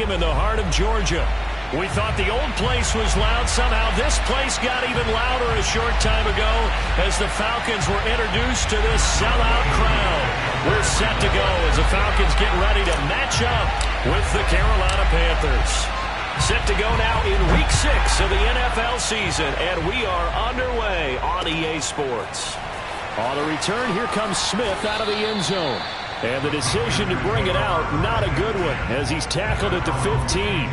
Stadium in the heart of Georgia. We thought the old place was loud. Somehow this place got even louder a short time ago as the Falcons were introduced to this sellout crowd. We're set to go as the Falcons get ready to match up with the Carolina Panthers. Set to go now in Week 6 of the NFL season, and we are underway on EA Sports. On the return, here comes Smith out of the end zone. And the decision to bring it out, not a good one, as he's tackled at the 15.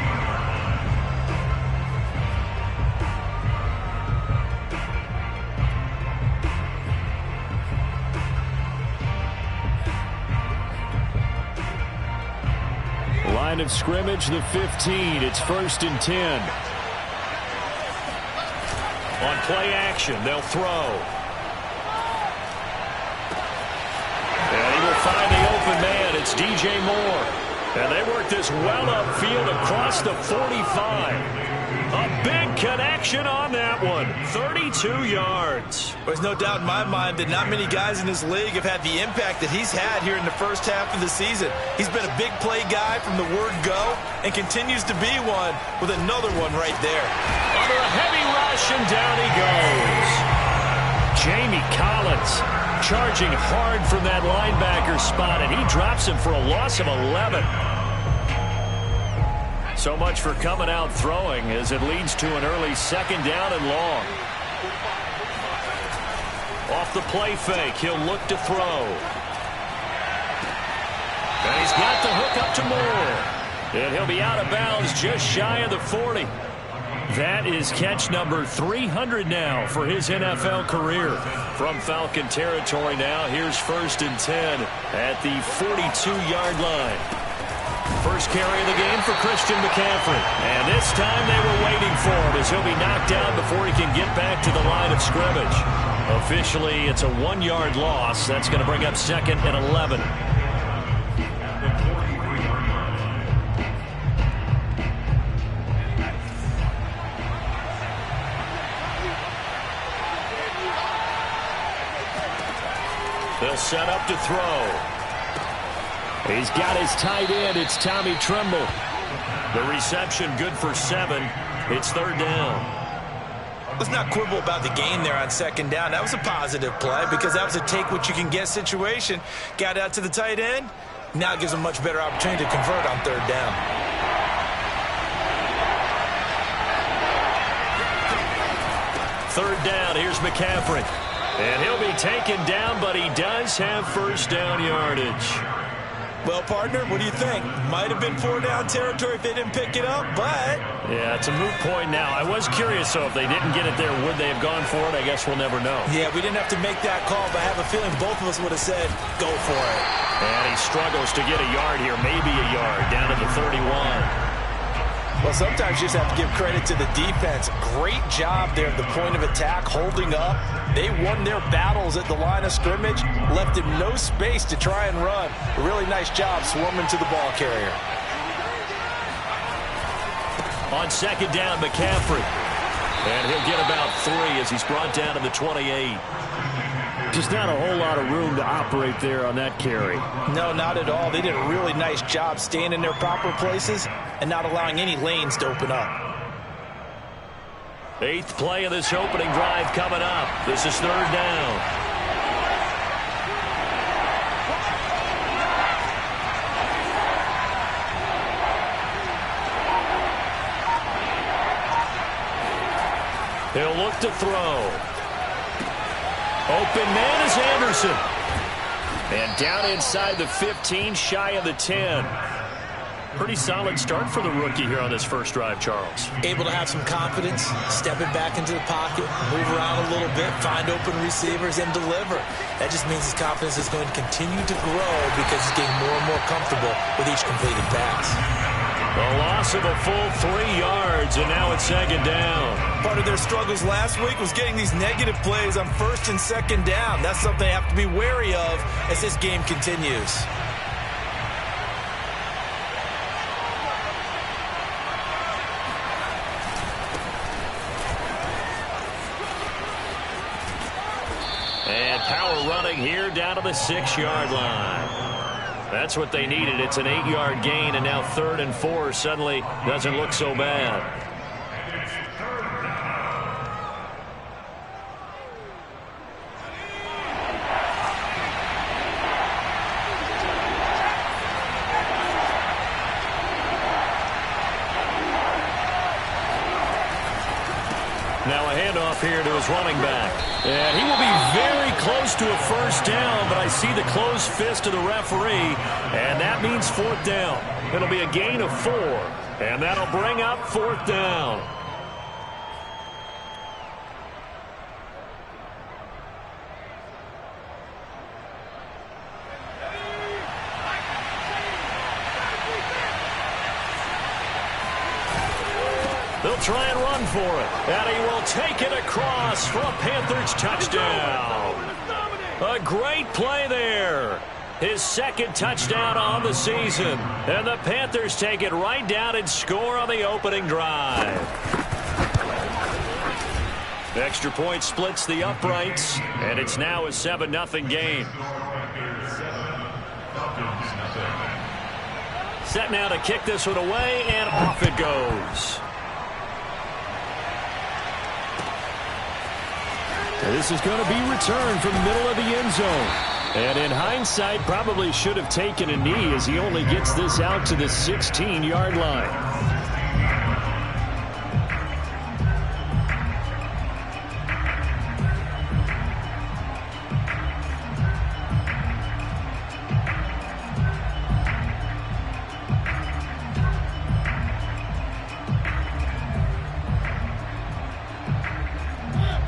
Line of scrimmage, the 15. It's 1st and 10. On play action, they'll throw. And he will find the open man. It's DJ Moore. And they work this well upfield across the 45. A big connection on that one. 32 yards. There's no doubt in my mind that not many guys in this league have had the impact that he's had here in the first half of the season. He's been a big play guy from the word go and continues to be one with another one right there. Under a heavy rush, and down he goes. Jamie Collins charging hard from that linebacker spot, and he drops him for a loss of 11. So much for coming out throwing as it leads to an early 2nd down and long. Off the play fake, he'll look to throw. And he's got the hook up to Moore. And he'll be out of bounds just shy of the 40. That is catch number 300 now for his NFL career. From Falcon territory now, here's 1st and 10 at the 42-yard line. First carry of the game for Christian McCaffrey. And this time they were waiting for him as he'll be knocked down before he can get back to the line of scrimmage. Officially, it's a 1-yard loss. That's going to bring up 2nd and 11. They'll set up to throw. He's got his tight end. It's Tommy Tremble. The reception good for 7. It's 3rd down. Let's not quibble about the gain there on 2nd down. That was a positive play because that was a take-what-you-can-get situation. Got out to the tight end. Now it gives him a much better opportunity to convert on 3rd down. Third down, here's McCaffrey. And he'll be taken down, but he does have 1st down yardage. Well, partner, what do you think? Might have been 4-down territory if they didn't pick it up, but... Yeah, it's a moot point now. I was curious, so if they didn't get it there, would they have gone for it? I guess we'll never know. Yeah, we didn't have to make that call, but I have a feeling both of us would have said, go for it. And he struggles to get a yard here, maybe a yard, down to the 31. Well, sometimes you just have to give credit to the defense. Great job there at the point of attack, holding up. They won their battles at the line of scrimmage, left him no space to try and run. A really nice job swarming to the ball carrier. On 2nd down, McCaffrey. And he'll get about 3 as he's brought down to the 28. Just not a whole lot of room to operate there on that carry. No, not at all. They did a really nice job staying in their proper places and not allowing any lanes to open up. 8th play of this opening drive coming up. This is 3rd down. He'll look to throw. Open man is Anderson. And down inside the 15, shy of the 10. Pretty solid start for the rookie here on this first drive, Charles. Able to have some confidence, stepping back into the pocket, move around a little bit, find open receivers, and deliver. That just means his confidence is going to continue to grow because he's getting more and more comfortable with each completed pass. A loss of a full 3 yards, and now it's 2nd down. Part of their struggles last week was getting these negative plays on 1st and 2nd down. That's something they have to be wary of as this game continues. And power running here down to the 6-yard line. That's what they needed. It's an 8-yard gain, and now 3rd and 4 suddenly doesn't look so bad. Now a handoff here to his running back. And he will be very close to a first down, but I see the closed fist of the referee, and that means 4th down. It'll be a gain of 4, and that'll bring up 4th down. They'll try and run for it. And he will take it across for a Panthers touchdown. A great play there. His 2nd touchdown on the season. And the Panthers take it right down and score on the opening drive. The extra point splits the uprights. And it's now a 7-0 game. Set now to kick this one away, and off it goes. This is going to be returned from the middle of the end zone. And in hindsight, probably should have taken a knee as he only gets this out to the 16-yard line.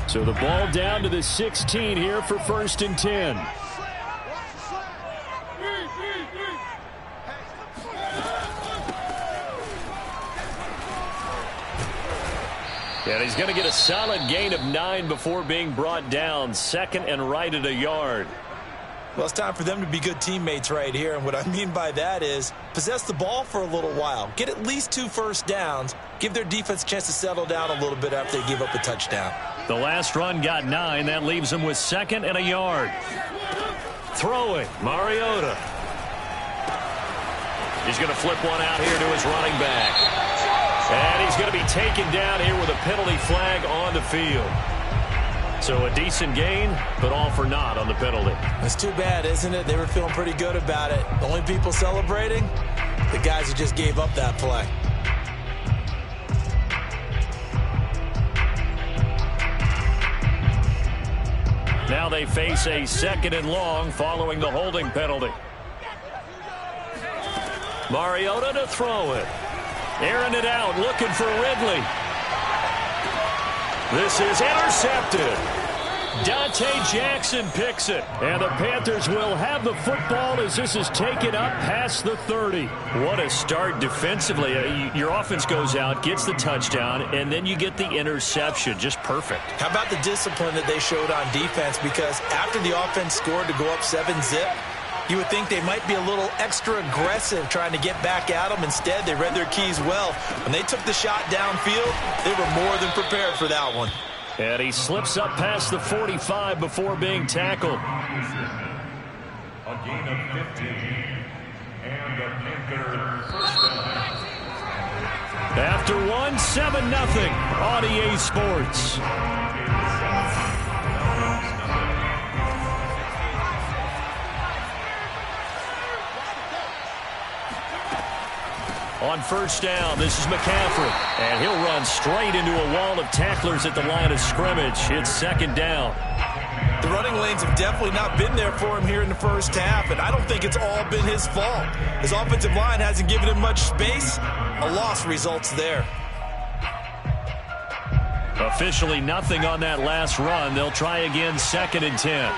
So the ball down to the 16 here for 1st and 10. And he's going to get a solid gain of 9 before being brought down. 2nd and right at a yard. Well, it's time for them to be good teammates right here. And what I mean by that is possess the ball for a little while. Get at least 2 first downs. Give their defense a chance to settle down a little bit after they give up a touchdown. The last run got 9. That leaves him with 2nd and a yard. Throwing, Mariota. He's going to flip one out here to his running back. And he's going to be taken down here with a penalty flag on the field. So a decent gain, but all for naught on the penalty. It's too bad, isn't it? They were feeling pretty good about it. The only people celebrating, the guys who just gave up that play. Now they face a 2nd and long following the holding penalty. Mariota to throw it. Airing it out, looking for Ridley. This is intercepted. Dante Jackson picks it. And the Panthers will have the football as this is taken up past the 30. What a start defensively. Your offense goes out, gets the touchdown, and then you get the interception. Just perfect. How about the discipline that they showed on defense? Because after the offense scored to go up 7-zip, you would think they might be a little extra aggressive trying to get back at them. Instead, they read their keys well. When they took the shot downfield, they were more than prepared for that one. And he slips up past the 45 before being tackled. A gain of 15. And the Panthers first down. After 7-0 on EA Sports. On first down, this is McCaffrey. And he'll run straight into a wall of tacklers at the line of scrimmage. It's 2nd down. The running lanes have definitely not been there for him here in the first half, and I don't think it's all been his fault. His offensive line hasn't given him much space. A loss results there. Officially nothing on that last run. They'll try again 2nd and 10.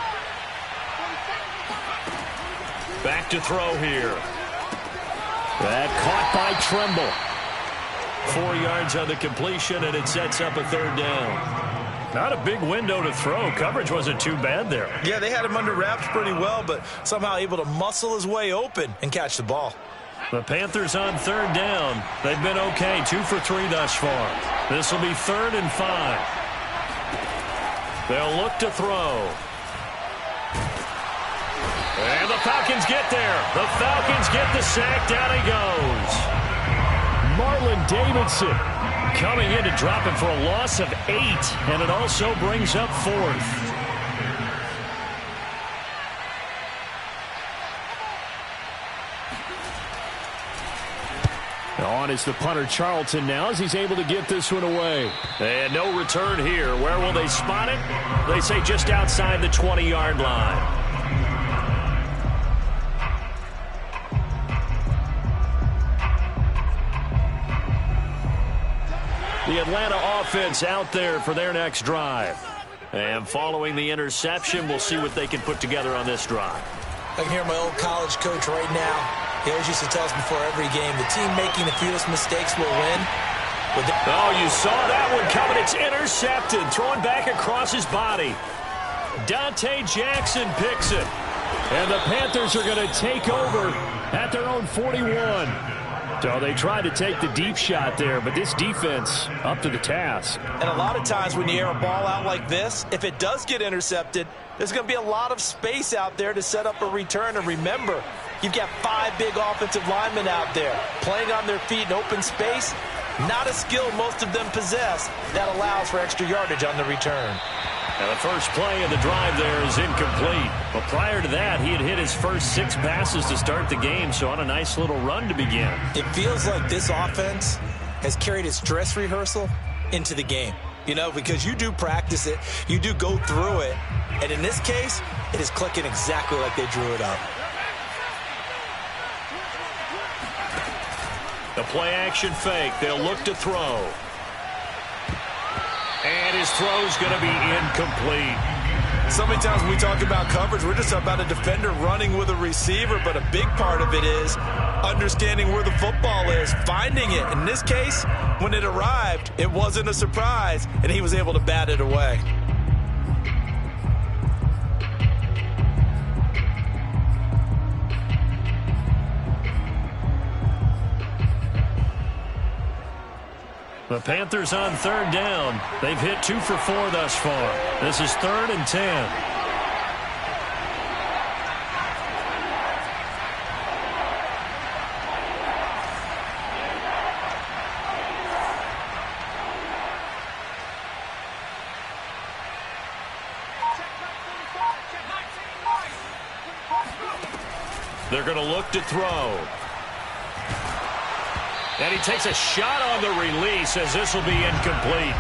Back to throw here. That caught by Tremble. 4 yards on the completion, and it sets up a 3rd down. Not a big window to throw. Coverage wasn't too bad there. Yeah, they had him under wraps pretty well, but somehow able to muscle his way open and catch the ball. The Panthers on 3rd down. They've been okay, 2 for 3 thus far. This will be 3rd and 5. They'll look to throw. And the Falcons get there. The Falcons get the sack. Down he goes. Marlon Davidson coming in to drop him for a loss of 8. And it also brings up 4th. On is the punter Charlton now as he's able to get this one away. And no return here. Where will they spot it? They say just outside the 20-yard line. The Atlanta offense out there for their next drive. And following the interception, we'll see what they can put together on this drive. I can hear my old college coach right now. He always used to tell us before every game, the team making the fewest mistakes will win. Oh, you saw that one coming. It's intercepted. Throwing back across his body. Dante Jackson picks it. And the Panthers are going to take over at their own 41. So they tried to take the deep shot there, but this defense up to the task. And a lot of times when you air a ball out like this, if it does get intercepted, there's going to be a lot of space out there to set up a return. And remember, you've got 5 big offensive linemen out there playing on their feet in open space. Not a skill most of them possess that allows for extra yardage on the return. And the first play of the drive there is incomplete. But prior to that, he had hit his first 6 passes to start the game, so on a nice little run to begin. It feels like this offense has carried its dress rehearsal into the game. You know, because you do practice it, you do go through it, and in this case, it is clicking exactly like they drew it up. The play-action fake. They'll look to throw. And his throw's going to be incomplete. So many times when we talk about coverage, we're just about a defender running with a receiver, but a big part of it is understanding where the football is, finding it. In this case, when it arrived, it wasn't a surprise, and he was able to bat it away. The Panthers on 3rd down. They've hit 2 for 4 thus far. This is 3rd and 10. They're going to look to throw. And he takes a shot on the release as this will be incomplete.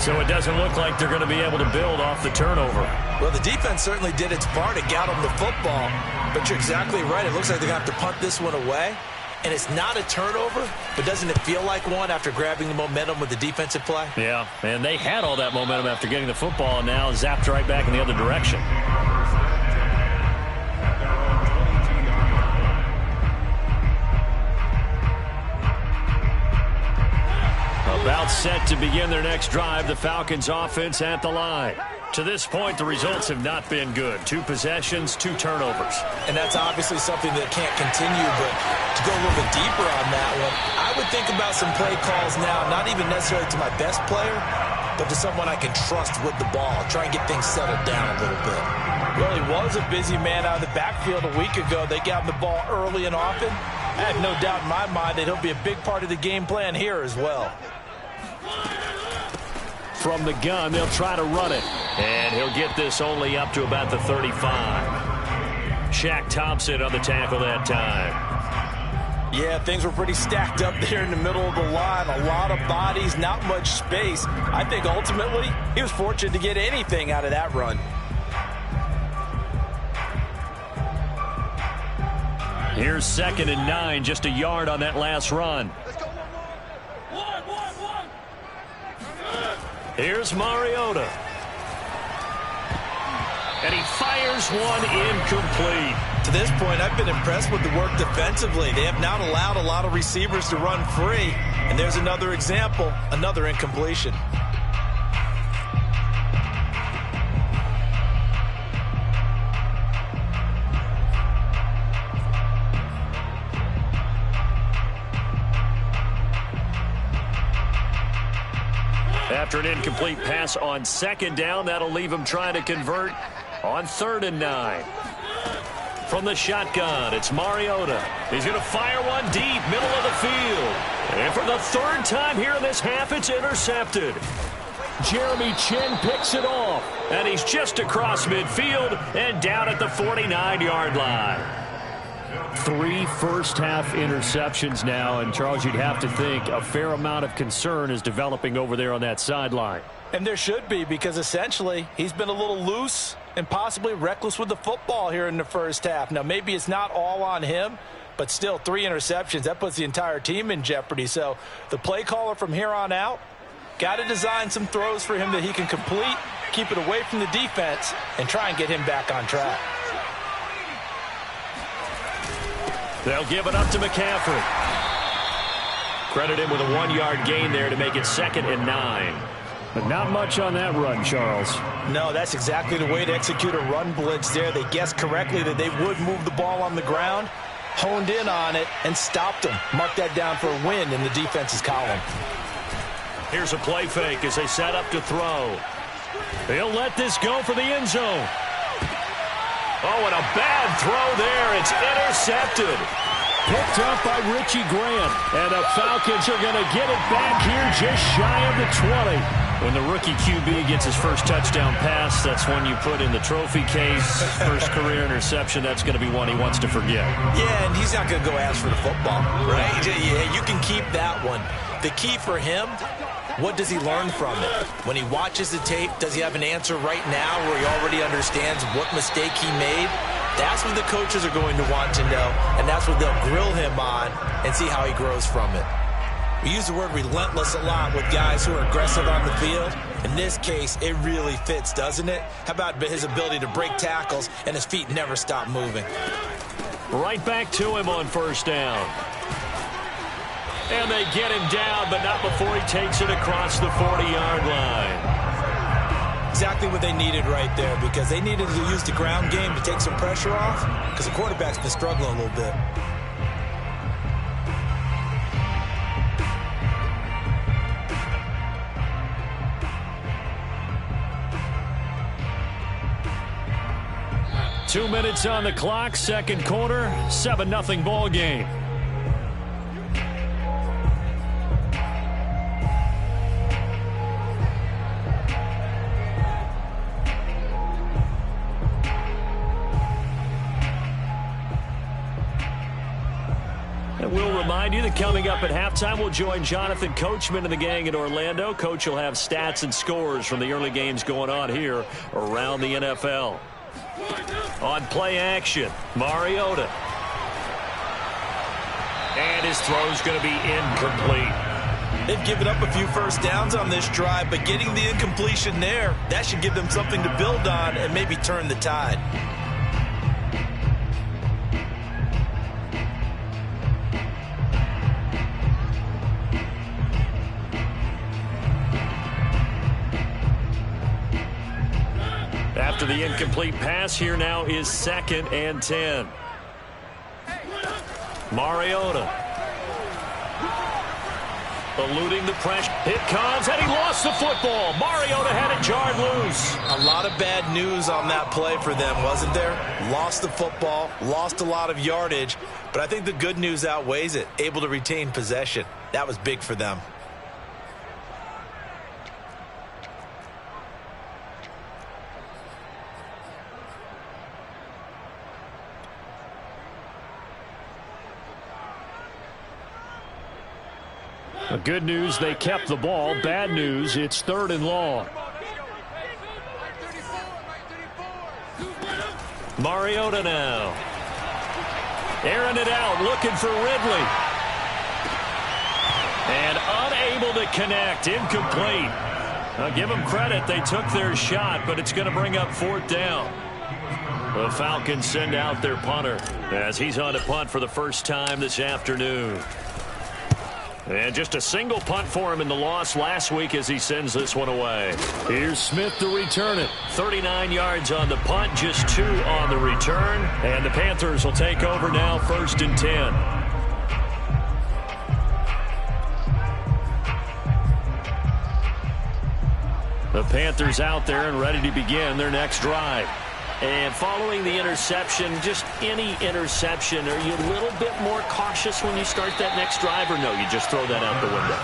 So it doesn't look like they're going to be able to build off the turnover. Well, the defense certainly did its part. It got them the football. But you're exactly right. It looks like they're going to have to punt this one away. And it's not a turnover, but doesn't it feel like one after grabbing the momentum with the defensive play? Yeah, and they had all that momentum after getting the football and now zapped right back in the other direction. About set to begin their next drive, the Falcons offense at the line. To this point, the results have not been good. 2 possessions, 2 turnovers. And that's obviously something that can't continue, but to go a little bit deeper on that one, I would think about some play calls now, not even necessarily to my best player, but to someone I can trust with the ball. Try and get things settled down a little bit. Well, he was a busy man out of the backfield a week ago. They got him the ball early and often. I have no doubt in my mind that he'll be a big part of the game plan here as well. From the gun, they'll try to run it. And he'll get this only up to about the 35. Shaq Thompson on the tackle that time. Yeah, things were pretty stacked up there in the middle of the line. A lot of bodies, not much space. I think ultimately he was fortunate to get anything out of that run. Here's 2nd and 9, just a yard on that last run. Here's Mariota. And he fires one incomplete. To this point, I've been impressed with the work defensively. They have not allowed a lot of receivers to run free. And there's another example, another incompletion. After an incomplete pass on 2nd down, that'll leave him trying to convert on 3rd and 9. From the shotgun, it's Mariota. He's going to fire one deep, middle of the field. And for the third time here in this half, it's intercepted. Jeremy Chinn picks it off. And he's just across midfield and down at the 49-yard line. 3 first-half interceptions now, and Charles, you'd have to think a fair amount of concern is developing over there on that sideline. And there should be, because essentially he's been a little loose and possibly reckless with the football here in the first half. Now, maybe it's not all on him, but still 3 interceptions. That puts the entire team in jeopardy. So the play caller from here on out got to design some throws for him that he can complete, keep it away from the defense, and try and get him back on track. They'll give it up to McCaffrey. Credit him with a 1-yard gain there to make it 2nd and 9. But not much on that run, Charles. No, that's exactly the way to execute a run blitz there. They guessed correctly that they would move the ball on the ground, honed in on it, and stopped them. Mark that down for a win in the defense's column. Here's a play fake as they set up to throw. They'll let this go for the end zone. Oh, and a bad throw there. It's intercepted. Picked up by Richie Grant. And the Falcons are going to get it back here just shy of the 20. When the rookie QB gets his first touchdown pass, that's when you put in the trophy case. First career interception, that's going to be one he wants to forget. Yeah, and he's not going to go ask for the football, right? Yeah, you can keep that one. The key for him, what does he learn from it? When he watches the tape, does he have an answer right now where he already understands what mistake he made? That's what the coaches are going to want to know, and that's what they'll grill him on and see how he grows from it. We use the word relentless a lot with guys who are aggressive on the field. In this case, it really fits, doesn't it? How about his ability to break tackles and his feet never stop moving? Right back to him on first down. And they get him down, but not before he takes it across the 40-yard line. Exactly what they needed right there, because they needed to use the ground game to take some pressure off, because the quarterback's been struggling a little bit. Two minutes on the clock, second quarter, 7-0 ball game. And we'll remind you that coming up at halftime, we'll join Jonathan Coachman and the gang in Orlando. Coach will have stats and scores from the early games going on here around the NFL. On play action, Mariota. And his throw's going to be incomplete. They've given up a few first downs on this drive, but getting the incompletion there, that should give them something to build on and maybe turn the tide. After the incomplete pass, here now is 2nd and 10. Mariota. Eluding the pressure. It comes, and he lost the football. Mariota had it jarred loose. A lot of bad news on that play for them, wasn't there? Lost the football, lost a lot of yardage, but I think the good news outweighs it. Able to retain possession. That was big for them. Good news, they kept the ball. Bad news, it's 3rd and long. Mariota now. Airing it out, looking for Ridley. And unable to connect, incomplete. I'll give them credit, they took their shot, but it's going to bring up 4th down. The Falcons send out their punter as he's on to punt for the first time this afternoon. And just a single punt for him in the loss last week as he sends this one away. Here's Smith to return it. 39 yards on the punt, just 2 on the return. And the Panthers will take over now, 1st and 10. The Panthers out there and ready to begin their next drive. And following the interception, just any interception, are you a little bit more cautious when you start that next drive, or no, you just throw that out the window?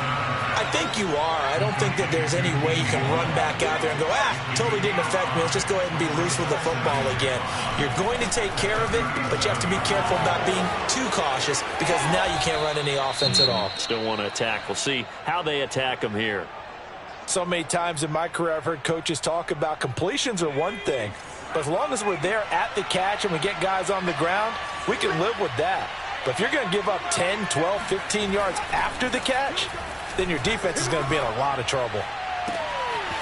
I think you are. I don't think that there's any way you can run back out there and go, totally didn't affect me. Let's just go ahead and be loose with the football again. You're going to take care of it, but you have to be careful about being too cautious because now you can't run any offense at all. Still want to attack. We'll see how they attack them here. So many times in my career I've heard coaches talk about completions are one thing, but as long as we're there at the catch and we get guys on the ground, we can live with that. But if you're going to give up 10, 12, 15 yards after the catch, then your defense is going to be in a lot of trouble.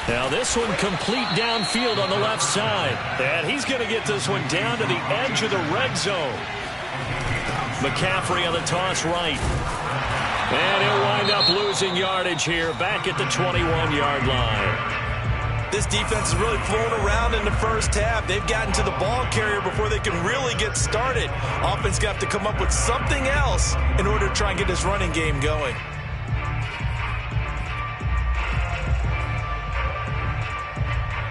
Now this one complete downfield on the left side. And he's going to get this one down to the edge of the red zone. McCaffrey on the toss right. And he'll wind up losing yardage here back at the 21-yard line. This defense is really flown around in the first half. They've gotten to the ball carrier before they can really get started. Offense got to come up with something else in order to try and get this running game going.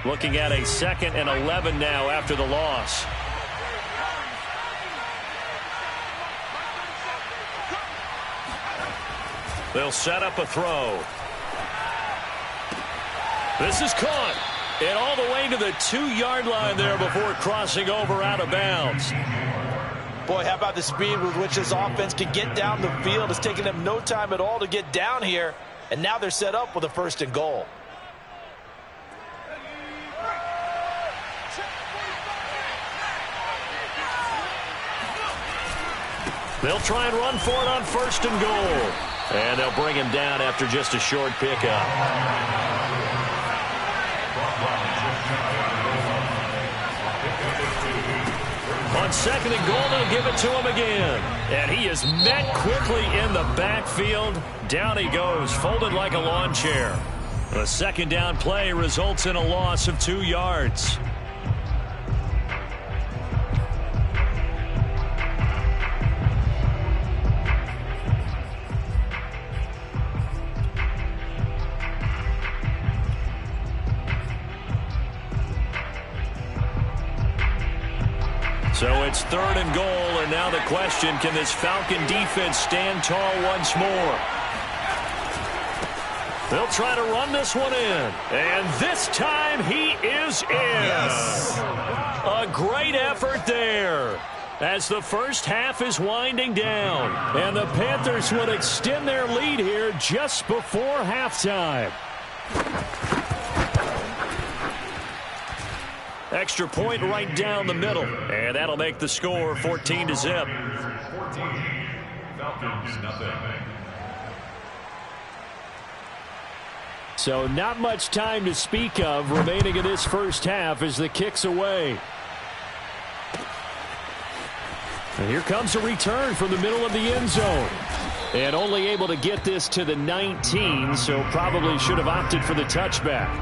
Looking at a 2nd and 11 now after the loss. They'll set up a throw. This is caught. And all the way to the 2-yard line there before crossing over out of bounds. Boy, how about the speed with which this offense can get down the field? It's taken them no time at all to get down here. And now they're set up with a 1st and goal. They'll try and run for it on 1st and goal. And they'll bring him down after just a short pickup. On 2nd and goal, they'll give it to him again. And he is met quickly in the backfield. Down he goes, folded like a lawn chair. The 2nd down play results in a loss of 2 yards. So it's 3rd and goal, and now the question, can this Falcon defense stand tall once more? They'll try to run this one in, and this time he is in. Yes. A great effort there as the first half is winding down, and the Panthers would extend their lead here just before halftime. Extra point right down the middle, and that'll make the score 14-0. 14, Falcons, nothing. So not much time to speak of remaining in this first half as the kick's away. And here comes a return from the middle of the end zone. And only able to get this to the 19, so probably should have opted for the touchback.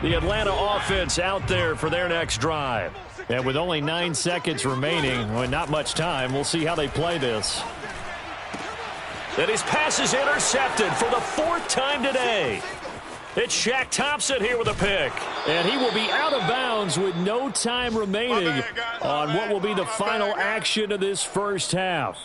The Atlanta offense out there for their next drive. And with only 9 seconds remaining, well, not much time, we'll see how they play this. And his pass is intercepted for the 4th time today. It's Shaq Thompson here with a pick. And he will be out of bounds with no time remaining on what will be the final action of this first half.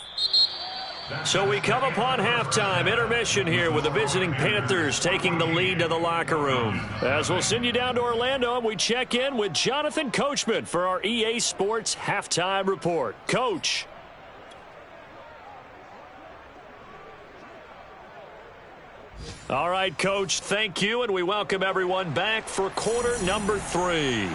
So we come upon halftime, intermission here with the visiting Panthers taking the lead to the locker room. As we'll send you down to Orlando, and we check in with Jonathan Coachman for our EA Sports Halftime Report. Coach. All right, Coach, thank you, and we welcome everyone back for quarter number 3.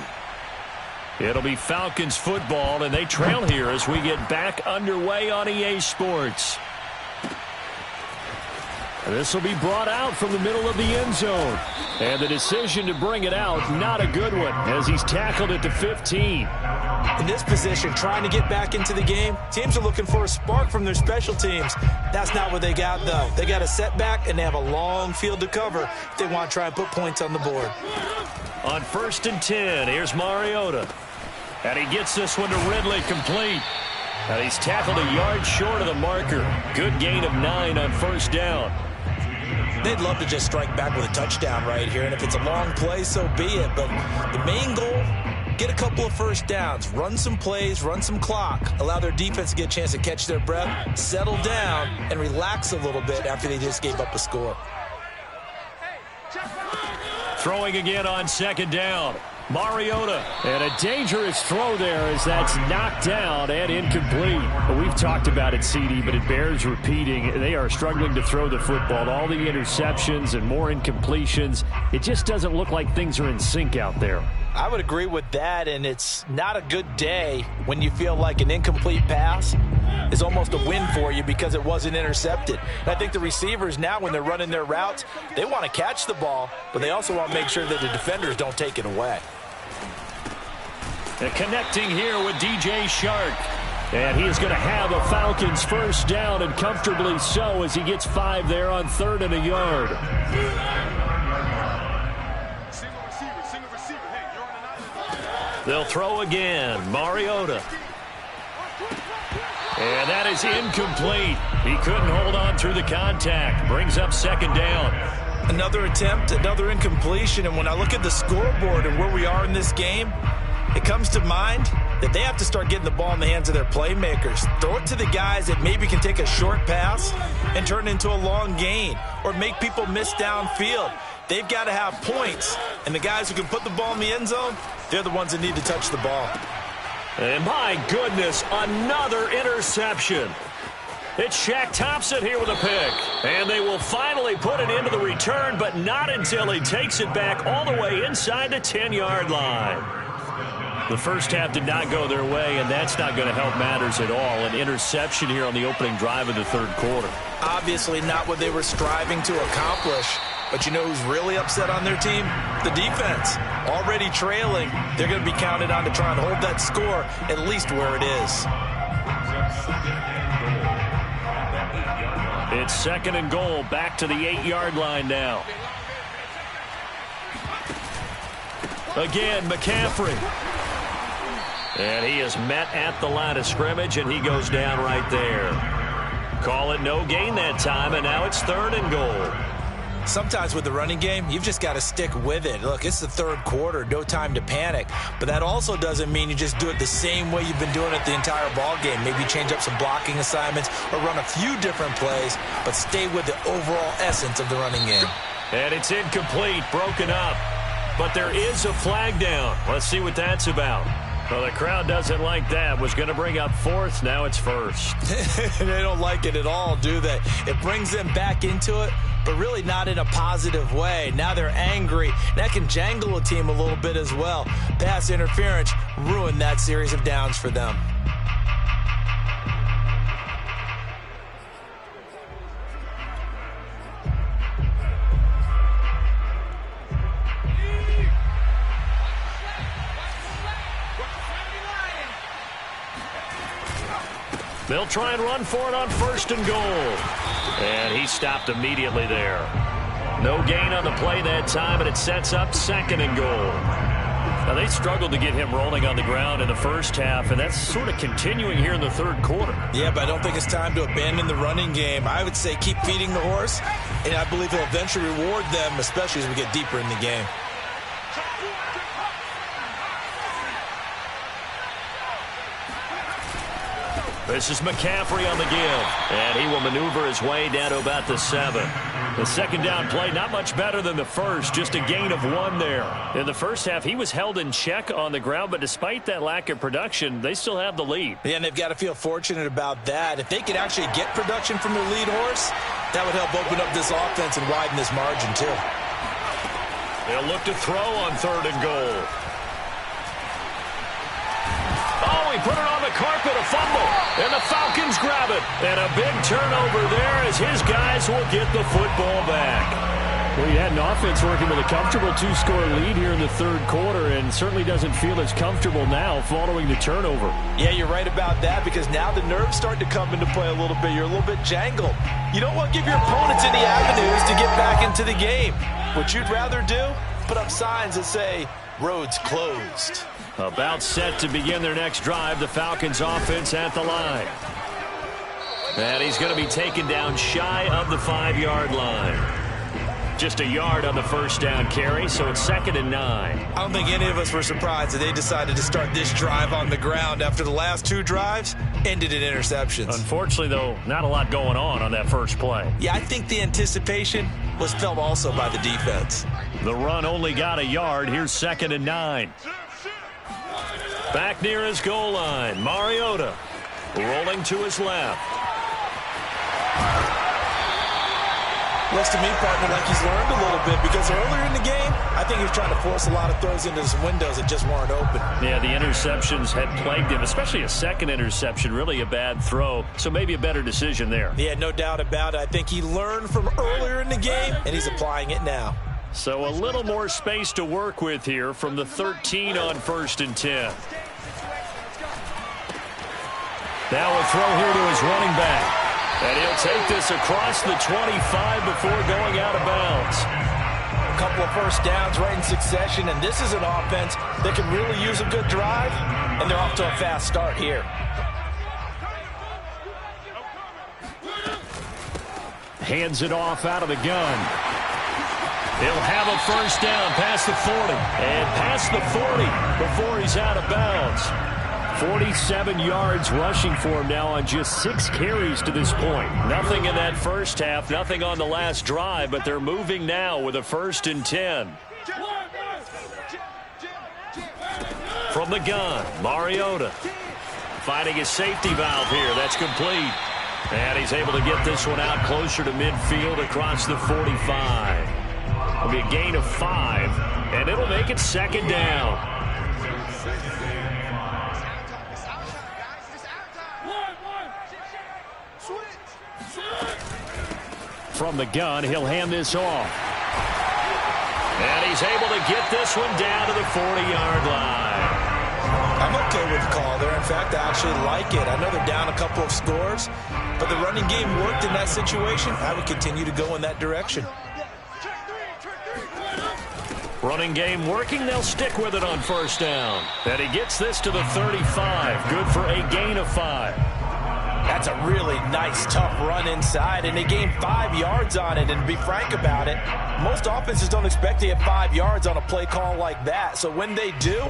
It'll be Falcons football, and they trail here as we get back underway on EA Sports. This will be brought out from the middle of the end zone. And the decision to bring it out, not a good one, as he's tackled at the 15. In this position, trying to get back into the game, teams are looking for a spark from their special teams. That's not what they got, though. They got a setback, and they have a long field to cover if they want to try and put points on the board. On 1st and 10, here's Mariota. And he gets this one to Ridley complete. And he's tackled a yard short of the marker. Good gain of 9 on first down. They'd love to just strike back with a touchdown right here, and if it's a long play, so be it. But the main goal, get a couple of first downs, run some plays, run some clock, allow their defense to get a chance to catch their breath, settle down, and relax a little bit after they just gave up a score. Throwing again on second down. Mariota. And a dangerous throw there as that's knocked down and incomplete. We've talked about it, CD, but it bears repeating. They are struggling to throw the football. All the interceptions and more incompletions. It just doesn't look like things are in sync out there. I would agree with that, and it's not a good day when you feel like an incomplete pass is almost a win for you because it wasn't intercepted. And I think the receivers now, when they're running their routes, they want to catch the ball, but they also want to make sure that the defenders don't take it away. And connecting here with DJ Chark. And he is going to have a Falcons first down, and comfortably so, as he gets 5 there on 3rd and a yard. They'll throw again. Mariota. And that is incomplete. He couldn't hold on through the contact. Brings up second down. Another attempt, another incompletion. And when I look at the scoreboard and where we are in this game, it comes to mind that they have to start getting the ball in the hands of their playmakers. Throw it to the guys that maybe can take a short pass and turn it into a long gain or make people miss downfield. They've got to have points. And the guys who can put the ball in the end zone, they're the ones that need to touch the ball. And my goodness, another interception. It's Shaq Thompson here with a pick. And they will finally put it into the return, but not until he takes it back all the way inside the 10-yard line. The first half did not go their way, and that's not going to help matters at all. An interception here on the opening drive of the third quarter. Obviously not what they were striving to accomplish. But you know who's really upset on their team? The defense. Already trailing. They're going to be counted on to try and hold that score at least where it is. It's 2nd and goal. Back to the 8-yard line now. Again, McCaffrey. And he is met at the line of scrimmage, and he goes down right there. Call it no gain that time, and now it's 3rd and goal. Sometimes with the running game, you've just got to stick with it. Look, it's the third quarter, no time to panic. But that also doesn't mean you just do it the same way you've been doing it the entire ball game. Maybe change up some blocking assignments or run a few different plays, but stay with the overall essence of the running game. And it's incomplete, broken up. But there is a flag down. Let's see what that's about. Well, the crowd doesn't like that. Was going to bring up 4th. Now it's 1st. They don't like it at all, do they? It brings them back into it, but really not in a positive way. Now they're angry. That can jangle a team a little bit as well. Pass interference ruined that series of downs for them. They'll try and run for it on 1st and goal. And he stopped immediately there. No gain on the play that time, and it sets up 2nd and goal. Now, they struggled to get him rolling on the ground in the first half, and that's sort of continuing here in the third quarter. Yeah, but I don't think it's time to abandon the running game. I would say keep feeding the horse, and I believe he'll eventually reward them, especially as we get deeper in the game. This is McCaffrey on the give, and he will maneuver his way down to about the 7. The second down play, not much better than the first, just a gain of 1 there. In the first half, he was held in check on the ground, but despite that lack of production, they still have the lead. Yeah, and they've got to feel fortunate about that. If they could actually get production from their lead horse, that would help open up this offense and widen this margin, too. They'll look to throw on 3rd and goal. Oh, he put it on the carpet, a fumble, and the Falcons grab it. And a big turnover there as his guys will get the football back. Well, you had an offense working with a comfortable 2-score lead here in the third quarter, and certainly doesn't feel as comfortable now following the turnover. Yeah, you're right about that, because now the nerves start to come into play a little bit. You're a little bit jangled. You don't want to give your opponents any avenues to get back into the game. What you'd rather do, put up signs that say, roads closed. About set to begin their next drive, the Falcons offense at the line. And he's going to be taken down shy of the 5-yard line. Just a yard on the first down carry, so it's 2nd and 9. I don't think any of us were surprised that they decided to start this drive on the ground after the last 2 drives ended in interceptions. Unfortunately, though, not a lot going on that first play. Yeah, I think the anticipation was felt also by the defense. The run only got a yard. Here's 2nd and 9. Back near his goal line, Mariota rolling to his left. Looks to me, partner, like he's learned a little bit because earlier in the game, I think he was trying to force a lot of throws into some windows that just weren't open. Yeah, the interceptions had plagued him, especially a second interception, really a bad throw, so maybe a better decision there. Yeah, no doubt about it. I think he learned from earlier in the game, and he's applying it now. So a little more space to work with here from the 13 on 1st and 10. Now a throw here to his running back. And he'll take this across the 25 before going out of bounds. A couple of first downs right in succession, and this is an offense that can really use a good drive, and they're off to a fast start here. Hands it off out of the gun. He'll have a first down past the 40. And past the 40 before he's out of bounds. 47 yards rushing for him now on just 6 carries to this point. Nothing in that first half, nothing on the last drive, but they're moving now with a 1st and 10. From the gun, Mariota finding his safety valve here. That's complete. And he's able to get this one out closer to midfield across the 45. It'll be a gain of 5, and it'll make it 2nd down. From the gun, he'll hand this off. And he's able to get this one down to the 40-yard line. I'm okay with the call there. In fact, I actually like it. I know they're down a couple of scores, but the running game worked in that situation. I would continue to go in that direction. Running game working. They'll stick with it on 1st down. And he gets this to the 35. Good for a gain of 5. That's a really nice, tough run inside, and they gained 5 yards on it. And to be frank about it, most offenses don't expect to get 5 yards on a play call like that. So when they do,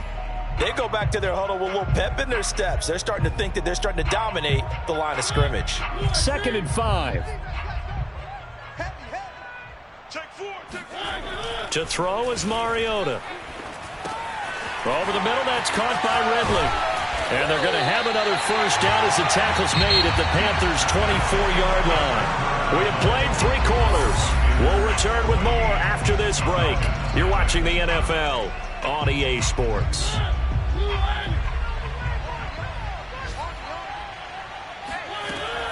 they go back to their huddle with a little pep in their steps. They're starting to think that they're starting to dominate the line of scrimmage. 2nd and 5. To throw is Mariota. Over the middle, that's caught by Ridley. And they're going to have another first down as the tackle's made at the Panthers' 24-yard line. We have played 3 quarters. We'll return with more after this break. You're watching the NFL on EA Sports.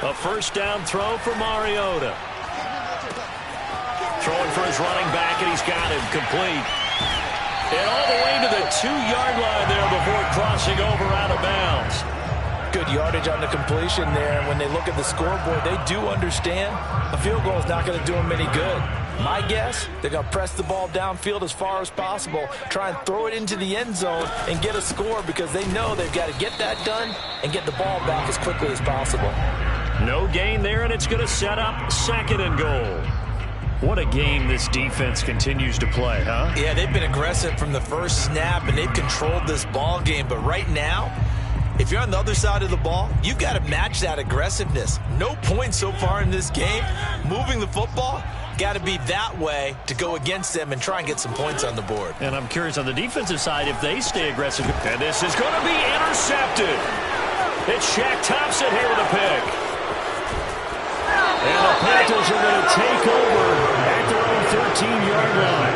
A first down throw for Mariota. Throwing for his running back, and he's got him complete. And all the way to the 2-yard line there before crossing over out of bounds. Good yardage on the completion there. And when they look at the scoreboard, they do understand a field goal is not going to do them any good. My guess, they're going to press the ball downfield as far as possible, try and throw it into the end zone and get a score because they know they've got to get that done and get the ball back as quickly as possible. No gain there, and it's going to set up 2nd and goal. What a game this defense continues to play, huh? Yeah, they've been aggressive from the first snap, and they've controlled this ball game. But right now, if you're on the other side of the ball, you've got to match that aggressiveness. No points so far in this game. Moving the football, got to be that way to go against them and try and get some points on the board. And I'm curious on the defensive side if they stay aggressive. And this is going to be intercepted. It's Shaq Thompson here with a pick. And the Panthers are going to take over at their own 13-yard line.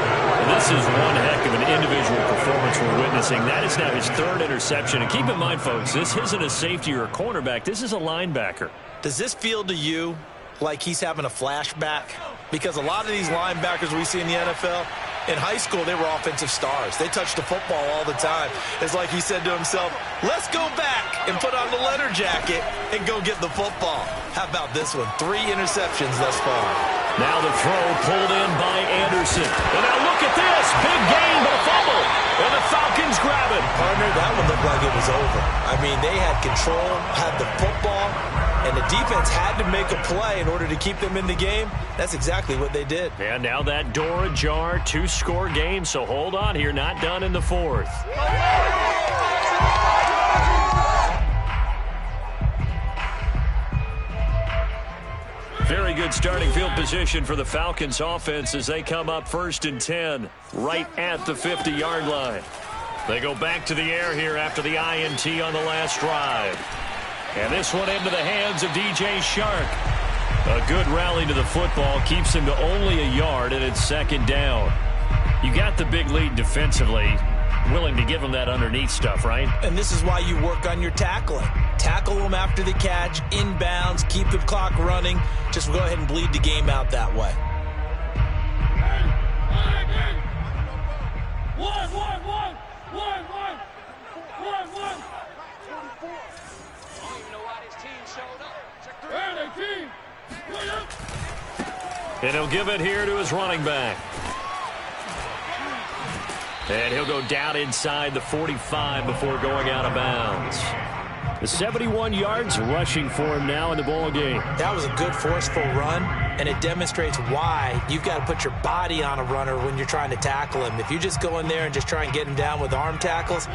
This is one heck of an individual performance we're witnessing. That is now his 3rd interception. And keep in mind, folks, this isn't a safety or a cornerback. This is a linebacker. Does this feel to you like he's having a flashback? Because a lot of these linebackers we see in the NFL, in high school, they were offensive stars. They touched the football all the time. It's like he said to himself, let's go back and put on the letter jacket and go get the football. How about this one? 3 interceptions thus far. Now the throw pulled in by Anderson. And now look at this. Big gain, but a fumble. And the Falcons grab it. Partner, that one looked like it was over. I mean, they had control, had the football, and the defense had to make a play in order to keep them in the game. That's exactly what they did. And now that door ajar, 2-score game, so hold on here, not done in the fourth. Very good starting field position for the Falcons offense as they come up 1st and 10 right at the 50-yard line. They go back to the air here after the INT on the last drive. And this one into the hands of DJ Chark. A good rally to the football keeps him to only a yard, and it's 2nd down. You got the big lead defensively. Willing to give him that underneath stuff, right? And this is why you work on your tackling. Tackle them after the catch, inbounds, keep the clock running. Just go ahead and bleed the game out that way. And he'll give it here to his running back. And he'll go down inside the 45 before going out of bounds. The 71 yards rushing for him now in the ball game. That was a good forceful run, and it demonstrates why you've got to put your body on a runner when you're trying to tackle him. If you just go in there and just try and get him down with arm tackles,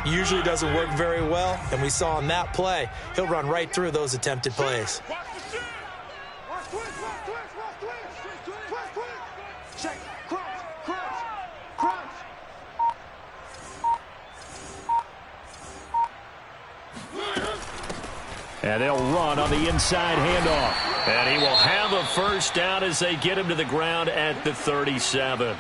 usually doesn't work very well. And we saw in that play, he'll run right through those attempted plays. And they'll run on the inside handoff. And he will have a 1st down as they get him to the ground at the 37.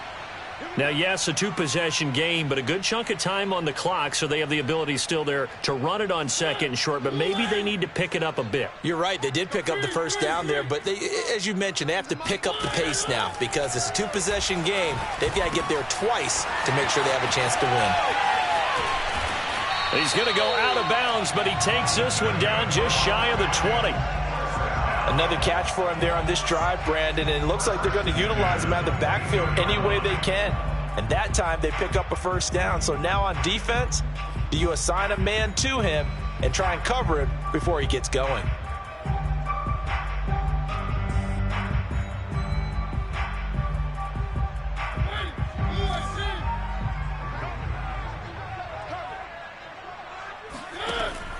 Now, yes, a 2-possession game, but a good chunk of time on the clock, so they have the ability still there to run it on 2nd and short, but maybe they need to pick it up a bit. You're right. They did pick up the 1st down there, but they, as you mentioned, they have to pick up the pace now because it's a 2-possession game. They've got to get there twice to make sure they have a chance to win. He's going to go out of bounds, but he takes this one down just shy of the 20. Another catch for him there on this drive, Brandon, and it looks like they're going to utilize him out of the backfield any way they can. And that time they pick up a 1st down. So now on defense, do you assign a man to him and try and cover him before he gets going?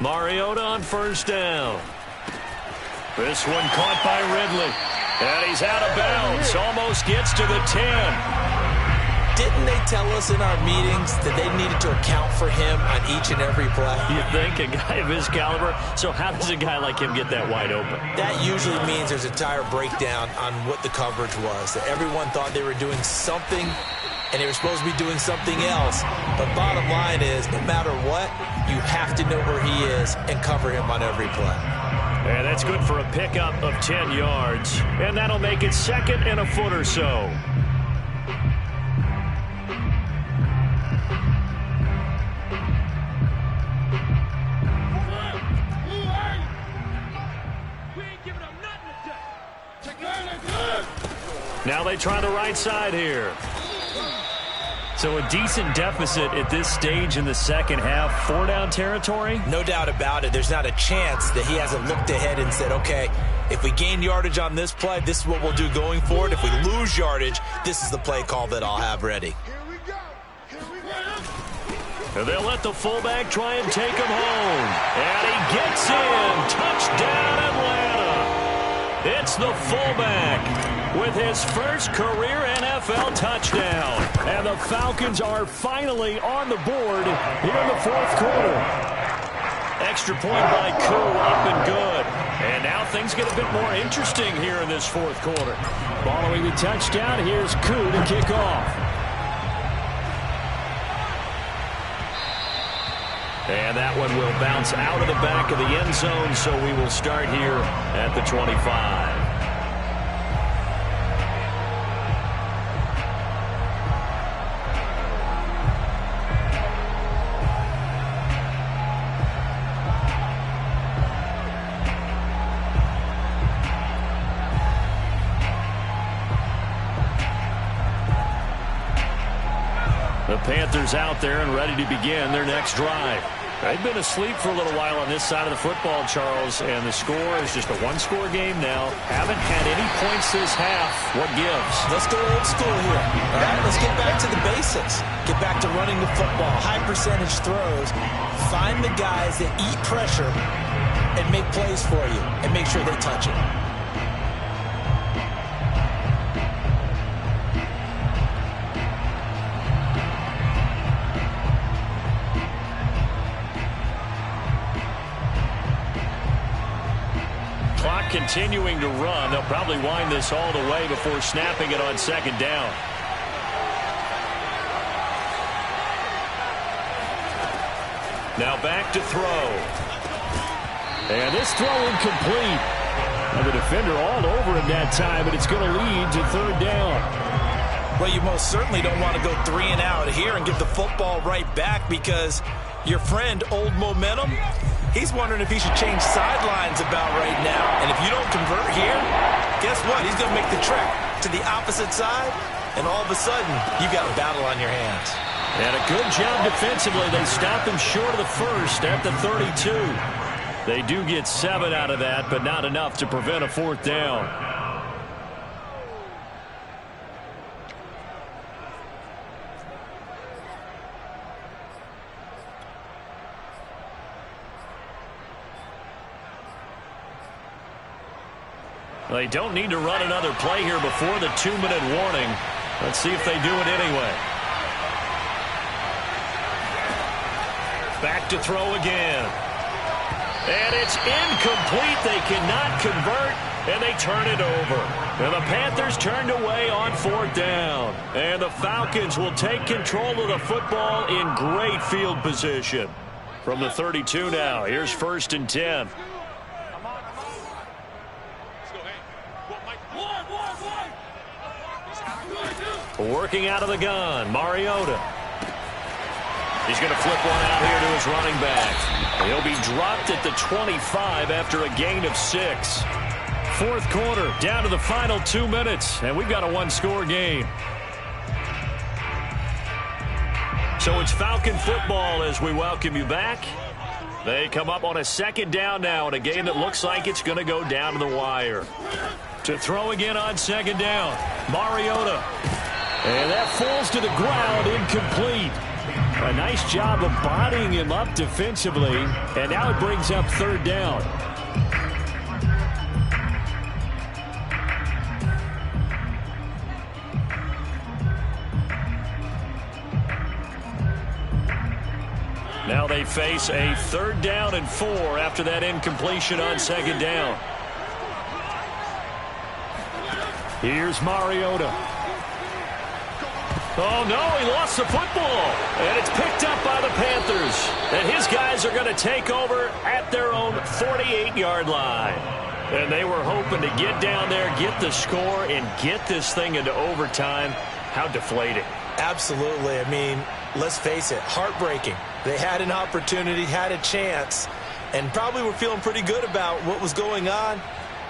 Mariota on 1st down. This one caught by Ridley. And he's out of bounds. Almost gets to the 10. Didn't they tell us in our meetings that they needed to account for him on each and every play? You think a guy of his caliber? So how does a guy like him get that wide open? That usually means there's an entire breakdown on what the coverage was. That everyone thought they were doing something and they were supposed to be doing something else. But bottom line is, no matter what, you have to know where he is and cover him on every play. And that's good for a pickup of 10 yards. And that'll make it 2nd and a foot or so. Now they try the right side here. So a decent deficit at this stage in the 2nd half. 4-down territory? No doubt about it. There's not a chance that he hasn't looked ahead and said, okay, if we gain yardage on this play, this is what we'll do going forward. If we lose yardage, this is the play call that I'll have ready. And they'll let the fullback try and take him home. And he gets in. Touchdown, Atlanta. It's the fullback with his first career NFL touchdown. And the Falcons are finally on the board here in the 4th quarter. Extra point by Koo, up and good. And now things get a bit more interesting here in this 4th quarter. Following the touchdown, here's Koo to kick off. And that one will bounce out of the back of the end zone, so we will start here at the 25. The Panthers Panthers out there and ready to begin their next drive. They've been asleep for a little while on this side of the football, Charles, and the score is just a one-score game now. Haven't had any points this half. What gives? Let's go old school here. All right, let's get back to the basics. Get back to running the football, high percentage throws. Find the guys that eat pressure and make plays for you and make sure they touch it. Continuing to run. They'll probably wind this all the way before snapping it on second down. Now back to throw. And this throw incomplete. And the defender all over him that time, but it's going to lead to third down. Well, you most certainly don't want to go 3 and out here and get the football right back because your friend, Old Momentum, he's wondering if he should change sidelines about right now. And if you don't convert here, guess what? He's going to make the trek to the opposite side, and all of a sudden, you got a battle on your hands. And a good job defensively. They stopped him short of the first at the 32. They do get 7 out of that, but not enough to prevent a fourth down. They don't need to run another play here before the 2-minute warning. Let's see if they do it anyway. Back to throw again. And it's incomplete. They cannot convert, and they turn it over. And the Panthers turned away on fourth down. And the Falcons will take control of the football in great field position. From the 32 now, here's 1st and 10. Working out of the gun, Mariota. He's going to flip one out here to his running back. He'll be dropped at the 25 after a gain of 6. Fourth quarter, down to the final 2 minutes, and we've got a one-score game. So it's Falcon football as we welcome you back. They come up on a second down now in a game that looks like it's going to go down to the wire. To throw again on second down, Mariota. And that falls to the ground, incomplete. A nice job of bodying him up defensively, and now it brings up third down. Now they face a 3rd down and 4 after that incompletion on second down. Here's Mariota. Oh, no, he lost the football. And it's picked up by the Panthers. And his guys are going to take over at their own 48-yard line. And they were hoping to get down there, get the score, and get this thing into overtime. How deflating. Absolutely. I mean, let's face it, heartbreaking. They had an opportunity, had a chance, and probably were feeling pretty good about what was going on.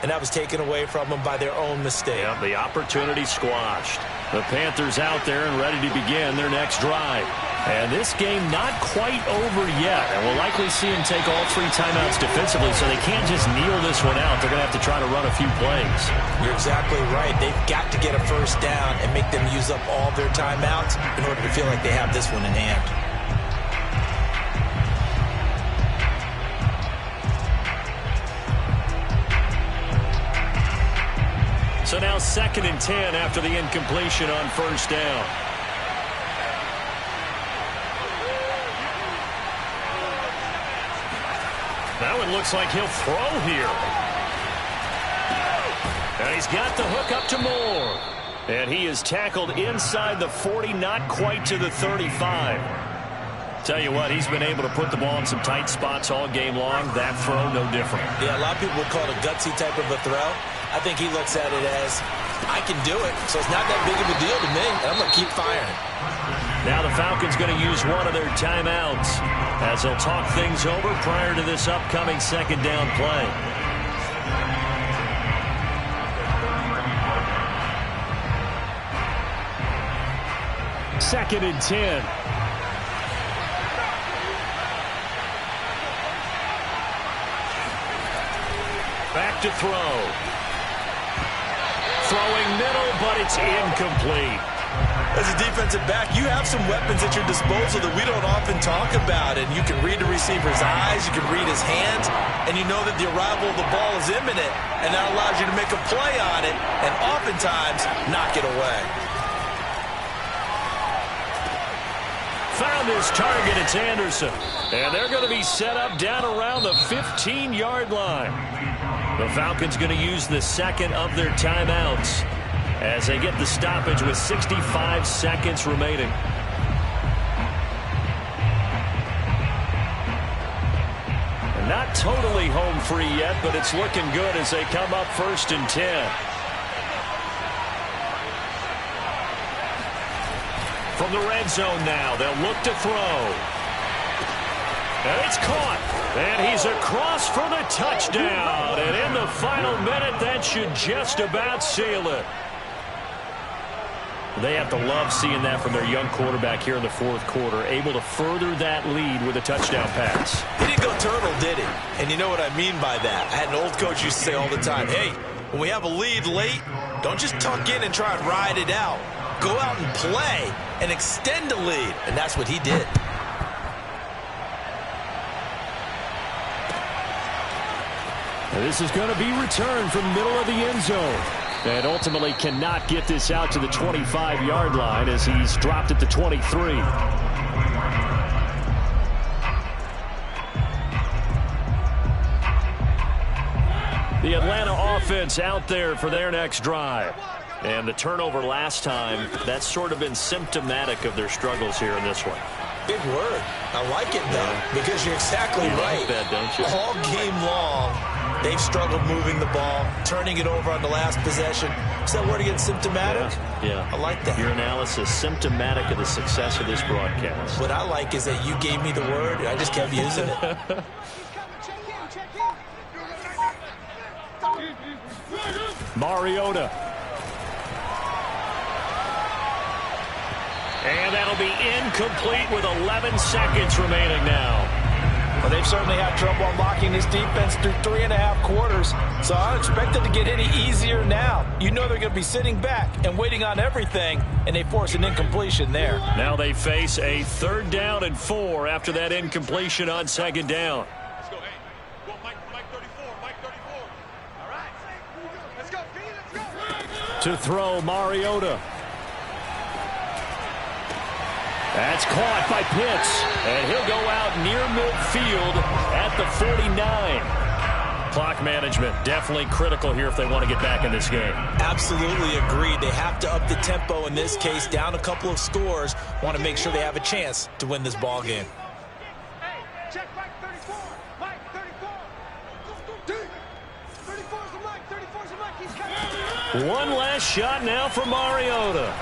And that was taken away from them by their own mistake. Yeah, the opportunity squashed. The Panthers out there and ready to begin their next drive. And this game not quite over yet. And we'll likely see them take all 3 timeouts defensively, so they can't just kneel this one out. They're going to have to try to run a few plays. You're exactly right. They've got to get a first down and make them use up all their timeouts in order to feel like they have this one in hand. So now 2nd and 10 after the incompletion on first down. That one looks like he'll throw here. And he's got the hook up to Moore. And he is tackled inside the 40, not quite to the 35. Tell you what, he's been able to put the ball in some tight spots all game long. That throw, no different. Yeah, a lot of people would call it a gutsy type of a throw. I think he looks at it as, I can do it, so it's not that big of a deal to me, and I'm going to keep firing. Now the Falcons going to use one of their timeouts as they'll talk things over prior to this upcoming second down play. Second and 10. Back to throw. Throwing middle, but it's incomplete. As a defensive back, you have some weapons at your disposal that we don't often talk about. And you can read the receiver's eyes, you can read his hands, and you know that the arrival of the ball is imminent, and that allows you to make a play on it and oftentimes knock it away. Found his target, it's Anderson. And they're going to be set up down around the 15-yard line. The Falcons going to use the second of their timeouts as they get the stoppage with 65 seconds remaining. And not totally home free yet, but it's looking good as they come up 1st and 10. From the red zone now, they'll look to throw. And it's caught. And he's across for the touchdown. And in the final minute, that should just about seal it. They have to love seeing that from their young quarterback here in the 4th quarter, able to further that lead with a touchdown pass. He didn't go turtle, did he? And you know what I mean by that. I had an old coach used to say all the time, hey, when we have a lead late, don't just tuck in and try and ride it out. Go out and play and extend the lead. And that's what he did. This is going to be returned from the middle of the end zone. And ultimately cannot get this out to the 25-yard line as he's dropped at the 23. The Atlanta offense out there for their next drive. And the turnover last time, that's sort of been symptomatic of their struggles here in this one. Big word. I like it, though, because you're exactly right. Like that, don't you? All game long, they've struggled moving the ball, turning it over on the last possession. Is that word again, symptomatic? Yeah. I like that. Your analysis, symptomatic of the success of this broadcast. What I like is that you gave me the word, and I just kept using it. Mariota. And that'll be incomplete with 11 seconds remaining now. Well, they've certainly had trouble unlocking this defense through 3.5 quarters, so I don't expect it to get any easier now. You know they're going to be sitting back and waiting on everything, and they force an incompletion there. Now they face a 3rd down and 4 after that incompletion on 2nd down. Let's go, hey. Well, Mike 34, Mike 34. All right. Let's go, B, let's go. To throw, Mariota. That's caught by Pitts, and he'll go out near midfield at the 49. Clock management definitely critical here if they want to get back in this game. Absolutely agreed. They have to up the tempo in this case, down a couple of scores, want to make sure they have a chance to win this ball game. Hey, check Mike 34. Mike 34. 34's a Mike. 34's a Mike. He's coming. One last shot now for Mariota.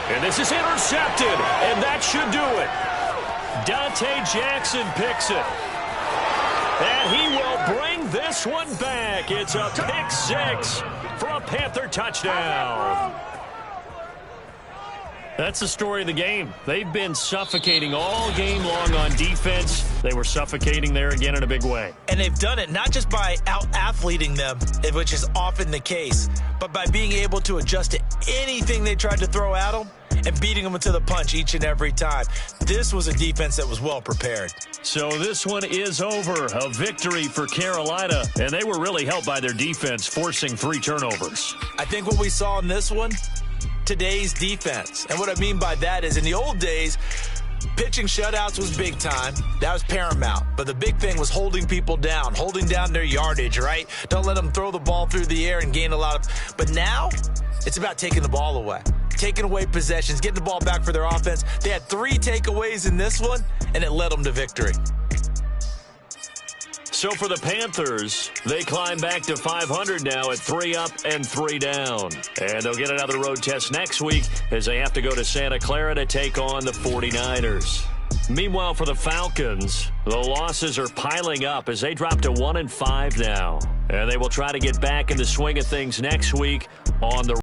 And this is intercepted, and that should do it. Dante Jackson picks it. And he will bring this one back. It's a pick 6 for a Panther touchdown. That's the story of the game. They've been suffocating all game long on defense. They were suffocating there again in a big way. And they've done it not just by out-athleting them, which is often the case, but by being able to adjust to anything they tried to throw at them and beating them to the punch each and every time. This was a defense that was well prepared. So this one is over. A victory for Carolina, and they were really helped by their defense, forcing 3 turnovers. I think what we saw in this one, today's defense. And what I mean by that is in the old days, pitching shutouts was big time. That was paramount. But the big thing was holding people down, holding down their yardage, right? Don't let them throw the ball through the air and gain a lot of... But now, it's about taking the ball away. Taking away possessions, getting the ball back for their offense. They had 3 takeaways in this one, and it led them to victory. So for the Panthers, they climb back to 500 now at 3 up and 3 down. And they'll get another road test next week as they have to go to Santa Clara to take on the 49ers. Meanwhile, for the Falcons, the losses are piling up as they drop to 1-5 now. And they will try to get back in the swing of things next week on the